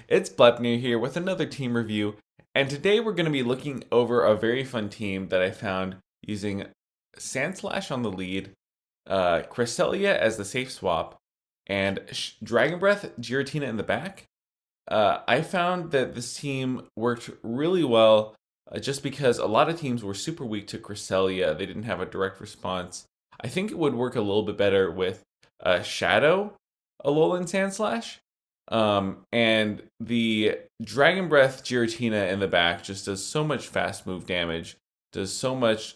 It's Blepnir here with another team review, and today we're going to be looking over a very fun team that I found using Sandslash on the lead, Cresselia as the safe swap, and Dragon Breath, Giratina in the back. I found that this team worked really well just because a lot of teams were super weak to Cresselia. They didn't have a direct response. I think it would work a little bit better with Shadow, Alolan Sandslash. And the Dragon Breath Giratina in the back just does so much fast move damage, does so much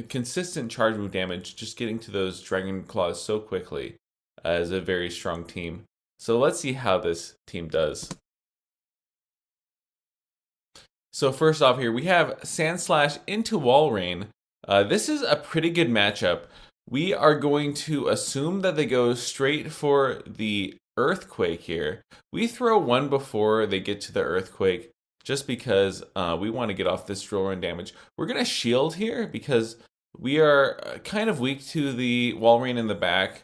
consistent charge move damage, just getting to those Dragon Claws so quickly as a very strong team. So let's see how this team does. So first off here, we have Sandslash into Walrein. This is a pretty good matchup. We are going to assume that they go straight for the Earthquake here. We throw one before they get to the Earthquake just because we want to get off this drill run damage. We're going to shield here because we are kind of weak to the Walrein in the back.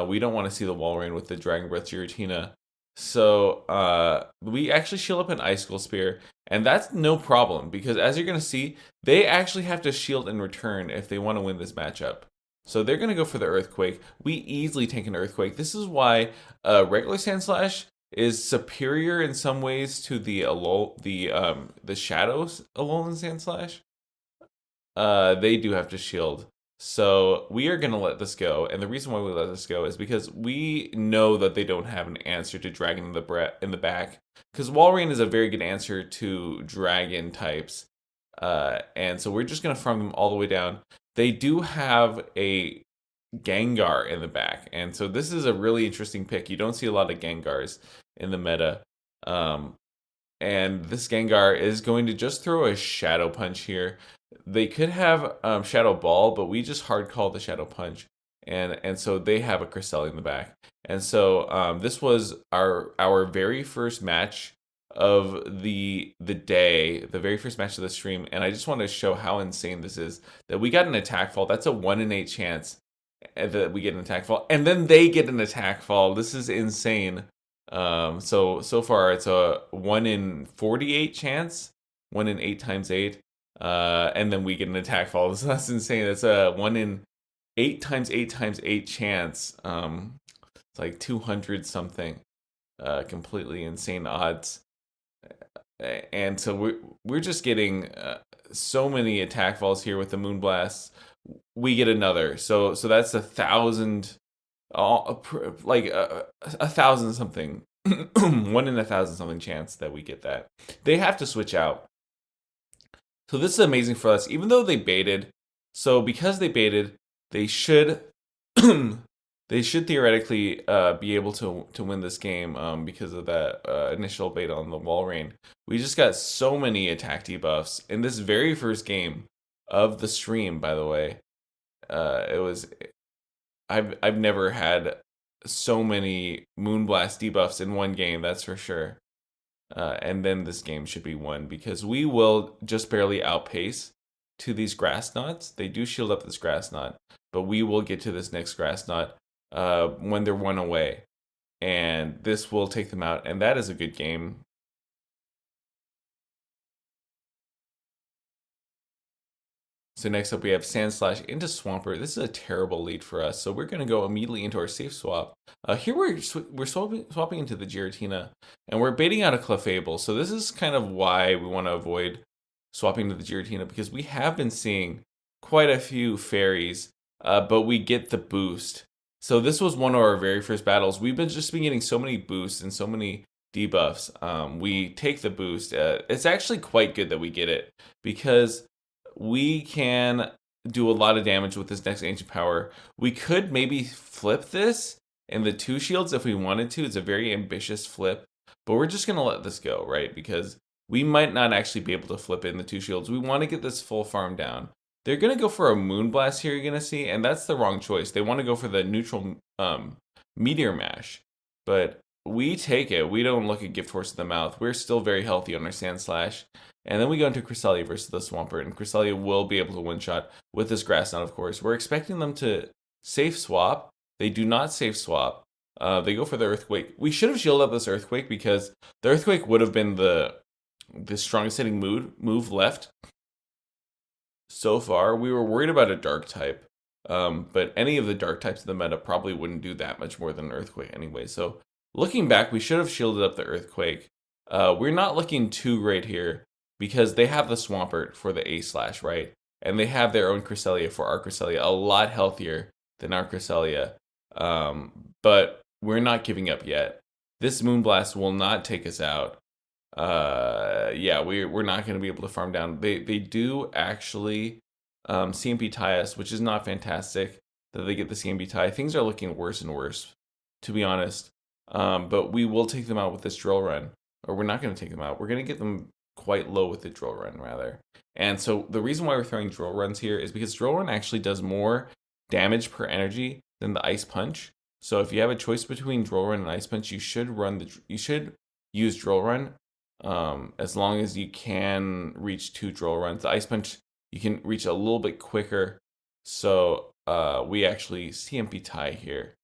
We don't want to see the Walrein with the Dragon Breath Giratina. So we actually shield up an Icicle Spear, and that's no problem because as you're going to see, they actually have to shield in return if they want to win this matchup. So they're going to go for the Earthquake. We easily tank an Earthquake. This is why regular Sandslash is superior in some ways to the Shadows Alolan Sandslash. They do have to shield. So we are going to let this go. And the reason why we let this go is because we know that they don't have an answer to Dragon in the back. Because Walrein is a very good answer to Dragon types. And so we're just going to farm them all the way down. They do have a Gengar in the back, and so this is a really interesting pick. You don't see a lot of Gengars in the meta, and this Gengar is going to just throw a Shadow Punch here. They could have Shadow Ball, but we just hard call the Shadow Punch, and so they have a Cresselia in the back. And so this was our very first match of the day, the very first match of the stream, and I just want to show how insane this is, that we got an attack fall. That's a 1 in 8 chance that we get an attack fall, and then they get an attack fall. This is insane. So far it's a 1 in 48 chance, 1 in 8 times 8, and then we get an attack fall. So that's insane. That's a 1 in 8 times 8 times 8 chance. It's like 200 something. Completely insane odds. And so we're just getting so many attack falls here with the Moonblast. We get another, so that's 1,000, like 1,000 something, 1 in 1,000 something chance that we get that. They have to switch out. So this is amazing for us, even though they baited. So because they baited, they should they should theoretically be able to win this game because of that initial bait on the Walrein. We just got so many attack debuffs in this very first game of the stream. By the way, I've never had so many Moonblast debuffs in one game. That's for sure. And then this game should be won because we will just barely outpace to these Grass Knots. They do shield up this Grass Knot, but we will get to this next Grass Knot when they're 1 away, and this will take them out, and that is a good game. So next up we have Sandslash into Swampert. This is a terrible lead for us, so we're going to go immediately into our safe swap. Here we're swapping into the Giratina, and we're baiting out a Clefable. So this is kind of why we want to avoid swapping to the Giratina, because we have been seeing quite a few fairies, but we get the boost. So this was one of our very first battles. We've been getting so many boosts and so many debuffs. We take the boost. It's actually quite good that we get it because we can do a lot of damage with this next Ancient Power. We could maybe flip this in the 2 shields if we wanted to. It's a very ambitious flip, but we're just going to let this go, right? Because we might not actually be able to flip it in the 2 shields. We want to get this full farm down. They're going to go for a Moonblast here, you're going to see, and that's the wrong choice. They want to go for the neutral Meteor Mash, but we take it. We don't look at Gift Horse in the mouth. We're still very healthy on our Sandslash. And then we go into Cresselia versus the Swampert, and Cresselia will be able to one-shot with this Grass Knot, of course. We're expecting them to safe swap. They do not safe swap. They go for the Earthquake. We should have shielded up this Earthquake because the Earthquake would have been the strongest hitting move left. So far, we were worried about a Dark type, but any of the Dark types in the meta probably wouldn't do that much more than an Earthquake anyway. So looking back, we should have shielded up the Earthquake. We're not looking too great here because they have the Swampert for the A/, right? And they have their own Cresselia for our Cresselia, a lot healthier than our Cresselia. But we're not giving up yet. This Moonblast will not take us out. Yeah, we're not going to be able to farm down. They do actually CMP tie us, which is not fantastic that they get the CMP tie. Things are looking worse and worse, to be honest. But we will take them out with this Drill Run. Or we're not going to take them out. We're going to get them quite low with the Drill Run, rather. And so the reason why we're throwing Drill Runs here is because Drill Run actually does more damage per energy than the Ice Punch. So if you have a choice between Drill Run and Ice Punch, you should use Drill Run as long as you can reach 2 Drill Runs. The Ice Punch, you can reach a little bit quicker. So we actually CMP tie here.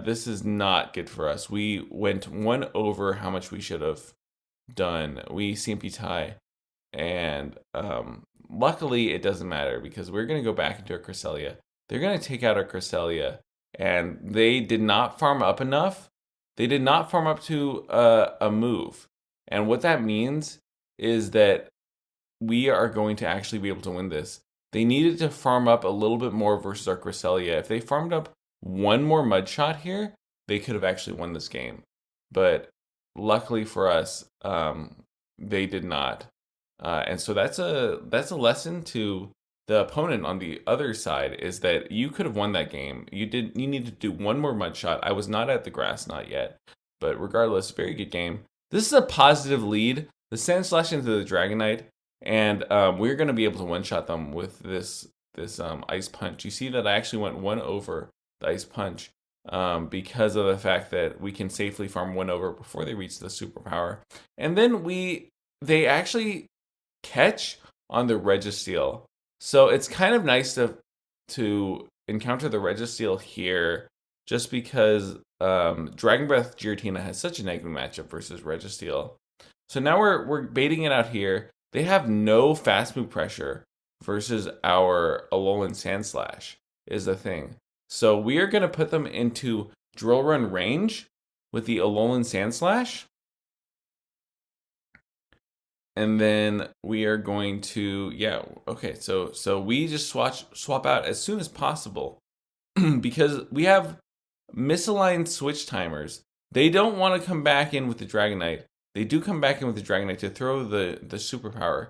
This is not good for us. We went 1 over how much we should have done. We CMP tie. And luckily, it doesn't matter because we're going to go back into our Cresselia. They're going to take out our Cresselia. And they did not farm up enough. They did not farm up to a move. And what that means is that we are going to actually be able to win this. They needed to farm up a little bit more versus our Cresselia. If they farmed up 1 more Mud Shot here, they could have actually won this game. But luckily for us, they did not. And so that's a lesson to the opponent on the other side, is that you could have won that game. You needed to do 1 more Mud Shot. I was not at the Grass Knot yet. But regardless, very good game. This is a positive lead. The Sand Slash into the Dragonite. And we're going to be able to one-shot them with this Ice Punch. You see that I actually went 1 over the Ice Punch because of the fact that we can safely farm 1 over before they reach the superpower. And then they actually catch on the Registeel. So it's kind of nice to encounter the Registeel here just because Dragon Breath Giratina has such a negative matchup versus Registeel. So now we're baiting it out here. They have no fast move pressure versus our Alolan Sandslash is the thing. So we are going to put them into Drill Run range with the Alolan Sandslash. And then we are going to, so we just swap out as soon as possible because we have misaligned switch timers. They don't want to come back in with the Dragonite. They do come back in with the Dragonite to throw the superpower.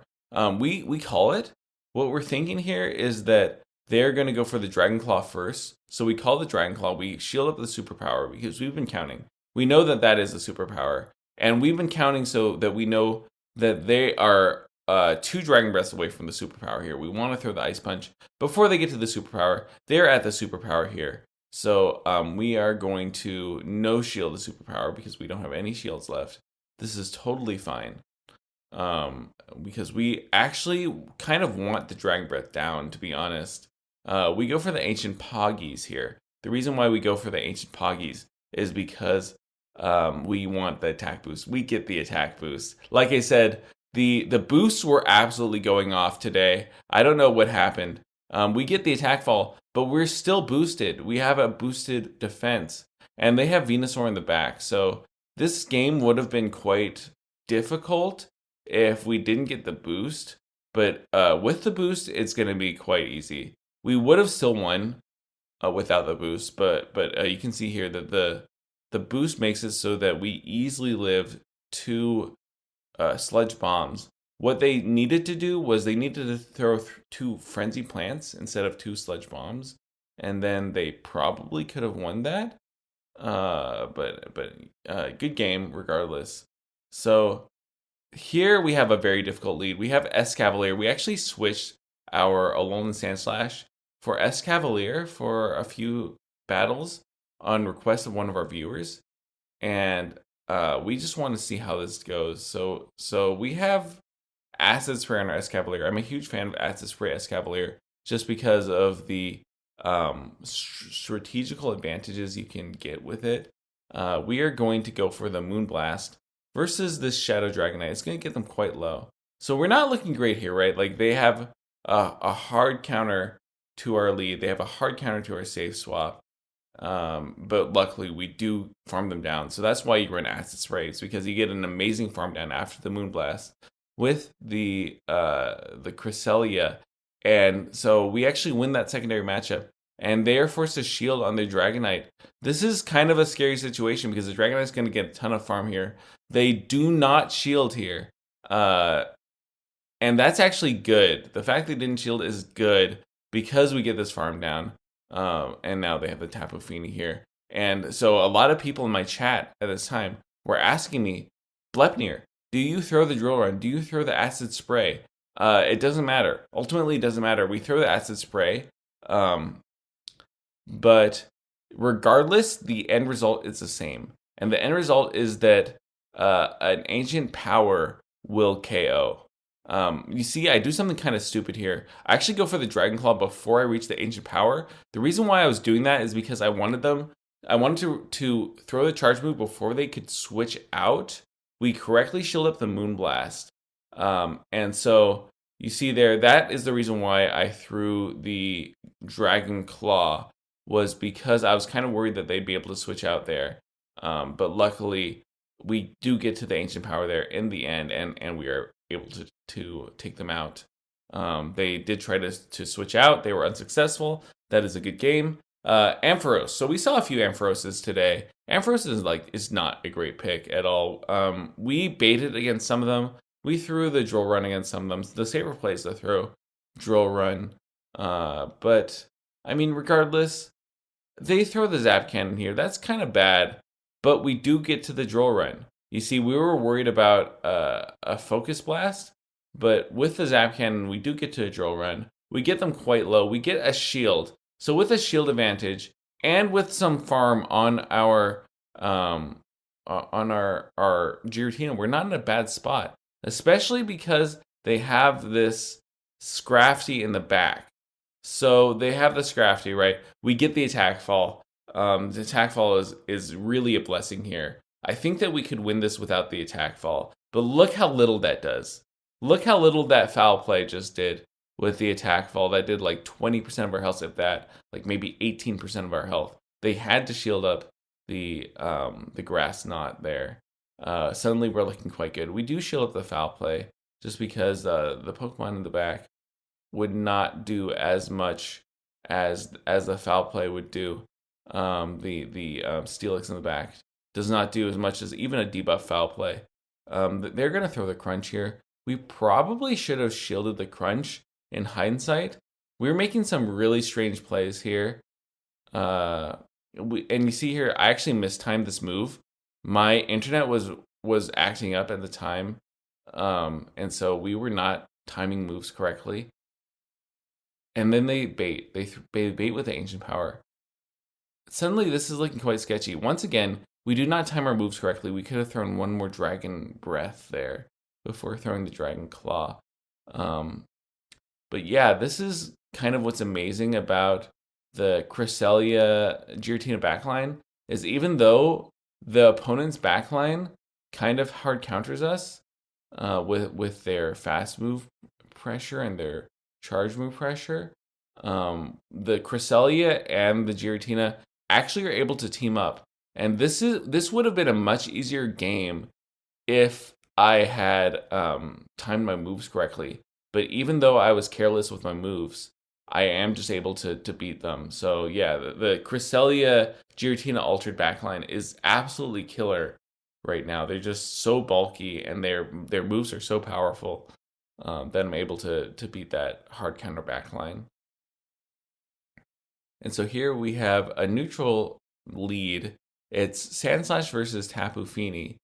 We call it. What we're thinking here is that they're going to go for the Dragon Claw first. So we call the Dragon Claw. We shield up the superpower because we've been counting. We know that is the superpower. And we've been counting so that we know that they are 2 Dragon Breaths away from the superpower here. We want to throw the Ice Punch before they get to the superpower. They're at the superpower here. So we are going to no shield the superpower because we don't have any shields left. This is totally fine. Because we actually kind of want the Dragon Breath down, to be honest. We go for the Ancient Poggies here. The reason why we go for the Ancient Poggies is because we want the attack boost. We get the attack boost. Like I said, the boosts were absolutely going off today. I don't know what happened. We get the attack fall, but we're still boosted. We have a boosted defense. And they have Venusaur in the back. So this game would have been quite difficult if we didn't get the boost. But with the boost, it's going to be quite easy. We would have still won without the boost. But you can see here that the boost makes it so that we easily live 2 Sludge Bombs. What they needed to do was they needed to throw 2 Frenzy Plants instead of 2 Sludge Bombs. And then they probably could have won that. But good game regardless. So here we have a very difficult lead. We have Escavalier. We actually switched our Alolan Sandslash for Escavalier for a few battles on request of one of our viewers. And we just want to see how this goes. So we have Acid Spray on our Escavalier. I'm a huge fan of Acid Spray Escavalier just because of the strategical advantages you can get with it. we are going to go for the Moonblast versus this Shadow Dragonite. It's going to get them quite low. So we're not looking great here, right? Like they have a hard counter to our lead. They have a hard counter to our safe swap. But luckily we do farm them down. So that's why you run Acid Spray. It's because you get an amazing farm down after the Moonblast with the Cresselia. And so we actually win that secondary matchup. And they are forced to shield on their Dragonite. This is kind of a scary situation because the Dragonite's going to get a ton of farm here. They do not shield here. And that's actually good. The fact they didn't shield is good because we get this farm down. And now they have the Tapu Fini here. And so a lot of people in my chat at this time were asking me, Blepnir, do you throw the Drill Run? Do you throw the Acid Spray? It doesn't matter. Ultimately, it doesn't matter. We throw the Acid Spray. But regardless, the end result is the same. And the end result is that an Ancient Power will KO. You see, I do something kind of stupid here. I actually go for the Dragon Claw before I reach the Ancient Power. The reason why I was doing that is because I wanted to throw the charge move before they could switch out. We correctly shield up the Moonblast. And so you see there, that is the reason why I threw the Dragon Claw, was because I was kind of worried that they'd be able to switch out there. But luckily, we do get to the Ancient Power there in the end, and we are able to take them out. They did try to switch out. They were unsuccessful. That is a good game. Ampharos. So we saw a few Ampharoses today. Ampharos is not a great pick at all. We baited against some of them. We threw the Drill Run against some of them. The safer play is to throw Drill Run. But, I mean, regardless, they throw the Zap Cannon here. That's kind of bad. But we do get to the Drill Run. You see, we were worried about a Focus Blast. But with the Zap Cannon, we do get to a Drill Run. We get them quite low. We get a shield. So with a shield advantage and with some farm on our Giratina, we're not in a bad spot. Especially because they have this Scrafty in the back. So they have the Scrafty, right? We get the attack fall. The attack fall is really a blessing here. I think that we could win this without the attack fall. But look how little that does. Look how little that foul play just did with the attack fall. That did like 20% of our health, if that, like maybe 18% of our health. They had to shield up the grass knot there. Suddenly we're looking quite good. We do shield up the foul play just because the Pokemon in the back would not do as much as the foul play would do. The Steelix in the back does not do as much as even a debuff foul play. They're going to throw the Crunch here. We probably should have shielded the Crunch in hindsight. We were making some really strange plays here. And you see here, I actually mistimed this move. My internet was acting up at the time. And so we were not timing moves correctly. And then they bait. They bait with the Ancient Power. Suddenly, this is looking quite sketchy. Once again, we do not time our moves correctly. We could have thrown one more Dragon Breath there before throwing the Dragon Claw. But yeah, this is kind of what's amazing about the Cresselia Giratina backline, is even though the opponent's backline kind of hard counters us with their fast move pressure and their charge move pressure, the Cresselia and the Giratina actually are able to team up. And this would have been a much easier game if I had timed my moves correctly. But even though I was careless with my moves, I am just able to beat them. So yeah, the Cresselia Giratina altered backline is absolutely killer right now. They're just so bulky and their moves are so powerful that I'm able to beat that hard counter backline. And so here we have a neutral lead. It's Sandslash versus Tapu Fini.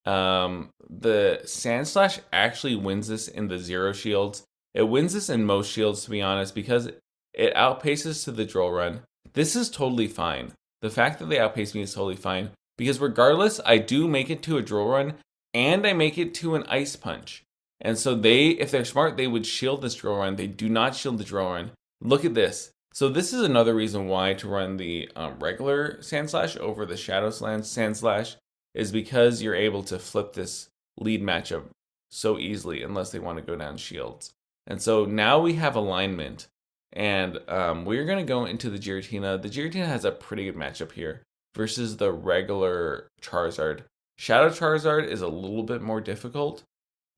The Sandslash actually wins this in the zero shields. It wins this in most shields, to be honest, because it outpaces to the Drill Run. This is totally fine. The fact that they outpace me is totally fine, because regardless, I do make it to a Drill Run, and I make it to an Ice Punch. And so if they're smart, they would shield this Drill Run. They do not shield the Drill Run. Look at this. So this is another reason why to run the regular Sandslash over the Shadow Sandslash is because you're able to flip this lead matchup so easily unless they want to go down shields. And so now we have alignment, and we're going to go into the Giratina. The Giratina has a pretty good matchup here versus the regular Charizard. Shadow Charizard is a little bit more difficult,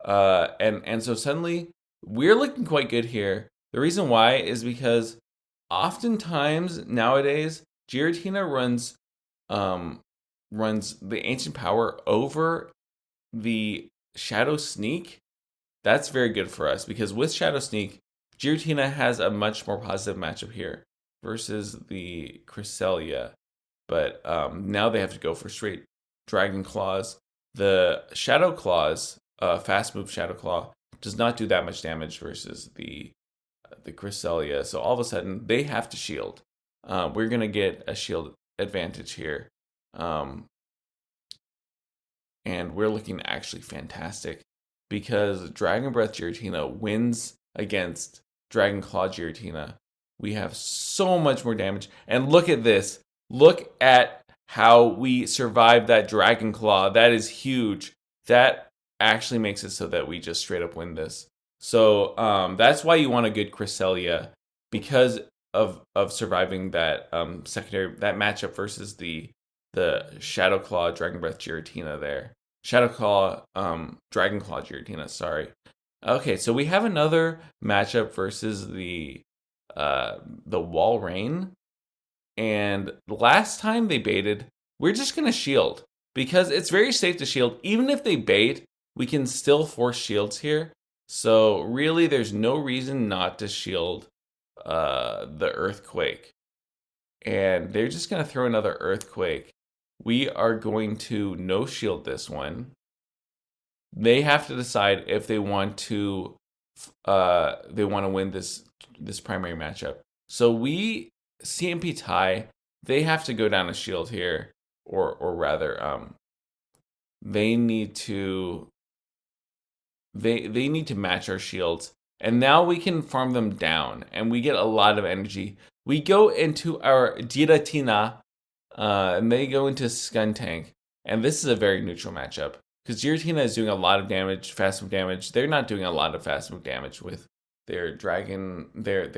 and so suddenly we're looking quite good here. The reason why is because oftentimes nowadays Giratina runs the Ancient Power over the Shadow Sneak. That's very good for us because with Shadow Sneak, Giratina has a much more positive matchup here versus the Cresselia. But now they have to go for straight Dragon Claws. The Shadow Claws, fast move Shadow Claw, does not do that much damage versus the Cresselia. So all of a sudden, they have to shield. We're going to get a shield advantage here. And we're looking actually fantastic because Dragon Breath Giratina wins against Dragon Claw Giratina. We have so much more damage. And look at this. Look at how we survived that Dragon Claw. That is huge. That actually makes it so that we just straight up win this. So that's why you want a good Cresselia, because of surviving that secondary, that matchup versus the Shadow Claw Dragon Breath Giratina there. Shadow Claw Dragon Claw Giratina, sorry. Okay, so we have another matchup versus the Walrein. And last time they baited, we're just going to shield because it's very safe to shield. Even if they bait, we can still force shields here. So really, there's no reason not to shield the Earthquake. And they're just going to throw another Earthquake. We are going to no shield this one. They have to decide if they want to win this primary matchup. So we CMP tie. They have to go down a shield here, or rather, they need to match our shields, and now we can farm them down, and we get a lot of energy. We go into our Giratina, and they go into Skuntank, and this is a very neutral matchup because Giratina is doing a lot of damage, fast move damage. They're not doing a lot of fast move damage with their dragon, their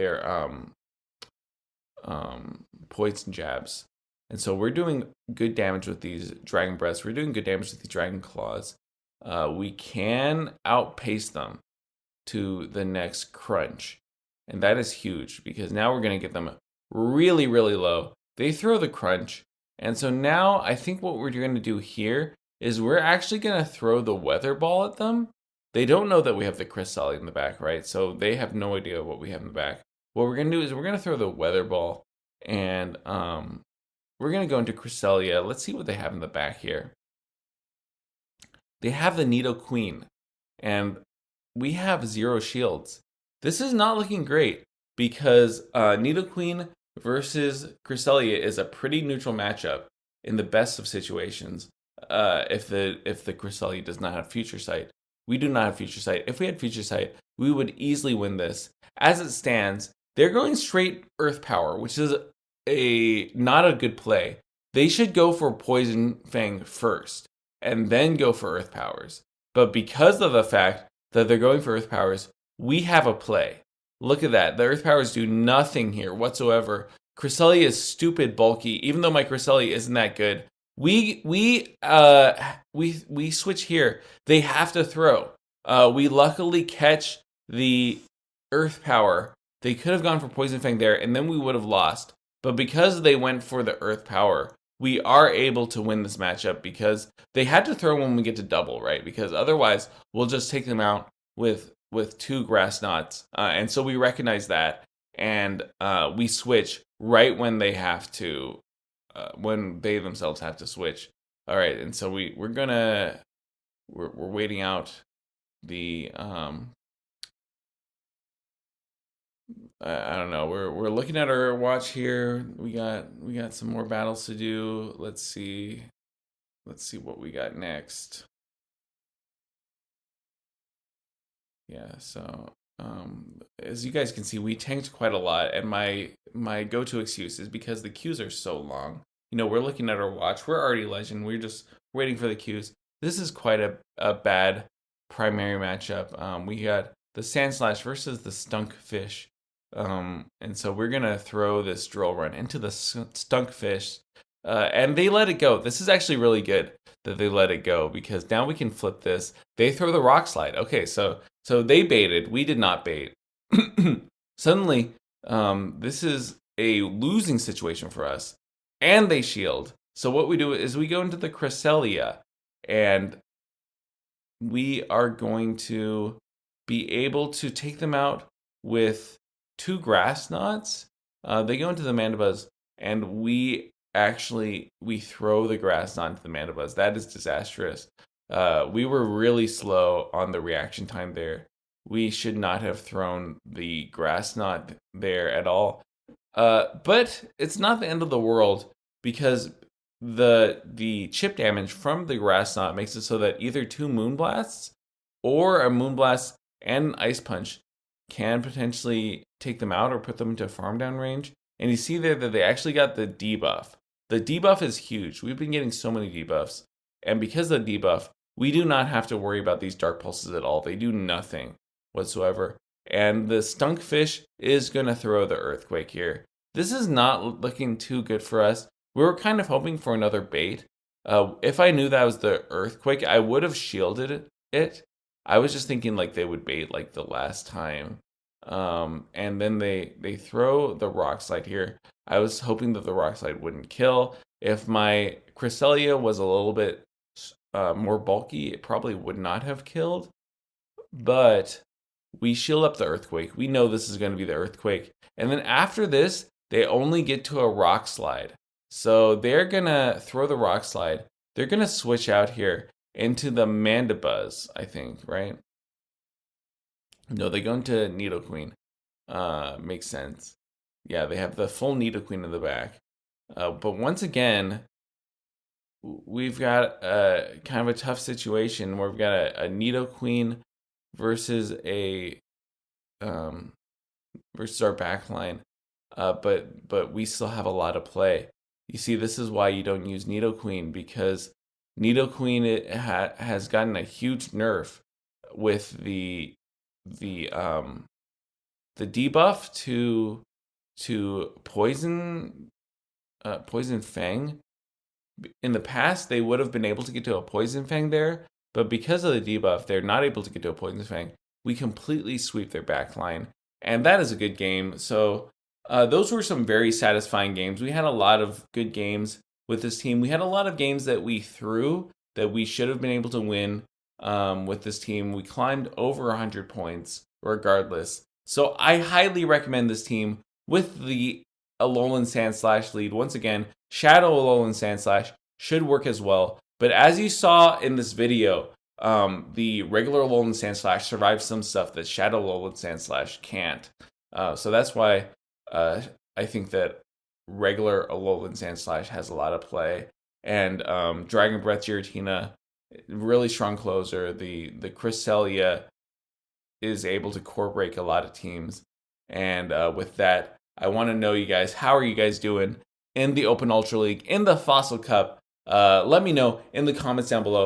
poison jabs, and so we're doing good damage with these Dragon Breaths. We're doing good damage with the Dragon Claws. We can outpace them to the next crunch, and that is huge because now we're going to get them really, really low. They throw the crunch, and so now I think what we're going to do here is we're actually going to throw the Weather Ball at them. They don't know that we have the Cresselia in the back, right? So they have no idea what we have in the back. What we're going to do is we're going to throw the Weather Ball, and we're going to go into Cresselia. Let's see what they have in the back here. They have the Nidoqueen, and we have 0 shields. This is not looking great because Nidoqueen versus Cresselia is a pretty neutral matchup in the best of situations. If the Cresselia does not have Future Sight, we do not have Future Sight. If we had Future Sight, we would easily win this. As it stands, they're going straight Earth Power, which is not a good play. They should go for Poison Fang first and then go for Earth Powers. But because of the fact that they're going for Earth Powers, we have a play. Look at that. The Earth Powers do nothing here whatsoever. Cresselia is stupid bulky. Even though my Cresselia isn't that good, we switch here. They have to throw. We luckily catch the Earth Power. They could have gone for Poison Fang there, and then we would have lost. But because they went for the Earth Power, we are able to win this matchup because they had to throw when we get to double, right? Because otherwise, we'll just take them out with 2 Grass Knots. And so we recognize that, and we switch right when they have to, when they themselves have to switch. All right, and so we're waiting out the I don't know. We're looking at our watch here. We got some more battles to do. Let's see what we got next. Yeah, so as you guys can see, we tanked quite a lot, and my go-to excuse is because the queues are so long. We're looking at our watch. We're already legend. We're just waiting for the queues. This is quite a bad primary matchup. We got the Sandslash versus the Stunfisk. And so we're gonna throw this drill run into the Stunfisk, and they let it go. This is actually really good that they let it go, because now we can flip this. They throw the Rock Slide. Okay, so they baited. We did not bait. Suddenly, this is a losing situation for us, and they shield. So what we do is we go into the Cresselia, and we are going to be able to take them out with 2 Grass Knots. They go into the Mandibuzz, and we throw the Grass Knot into the Mandibuzz. That is disastrous. We were really slow on the reaction time there. We should not have thrown the Grass Knot there at all. But it's not the end of the world, because the chip damage from the Grass Knot makes it so that either 2 Moonblasts or a Moonblast and an Ice Punch can potentially take them out or put them into farm down range. And you see there that they actually got the debuff. The debuff is huge. We've been getting so many debuffs. And because of the debuff, we do not have to worry about these Dark Pulses at all. They do nothing whatsoever. And the Stunfisk is going to throw the Earthquake here. This is not looking too good for us. We were kind of hoping for another bait. If I knew that was the Earthquake, I would have shielded it. I was just thinking like they would bait like the last time. And then they throw the Rock Slide here. I was hoping that the Rock Slide wouldn't kill. If my Cresselia was a little bit more bulky, it probably would not have killed. But we shield up the Earthquake. We know this is going to be the Earthquake. And then after this, they only get to a Rock Slide. So they're going to throw the Rock Slide. They're going to switch out here into the Mandibuzz, I think, right? No, they go into Nidoqueen. Makes sense. Yeah, they have the full Nidoqueen in the back. But once again, we've got kind of a tough situation where we've got a Nidoqueen versus versus our backline. But we still have a lot of play. You see, this is why you don't use Nidoqueen, because Nidoqueen has gotten a huge nerf with the debuff to poison Fang. In the past, they would have been able to get to a Poison Fang there, but because of the debuff, they're not able to get to a Poison Fang. We completely sweep their backline, and that is a good game. So those were some very satisfying games. We had a lot of good games with this team. We had a lot of games that we threw that we should have been able to win with this team. We climbed over 100 points regardless. So I highly recommend this team with the Alolan Sandslash lead. Once again, Shadow Alolan Sandslash should work as well. But as you saw in this video, the regular Alolan Sandslash survives some stuff that Shadow Alolan Sandslash can't. So that's why I think that regular Alolan Sandslash has a lot of play. And Dragon Breath Giratina, really strong closer. The Cresselia is able to core break a lot of teams. And with that, I want to know you guys, how are you guys doing in the Open Ultra League, in the Fossil Cup? Let me know in the comments down below.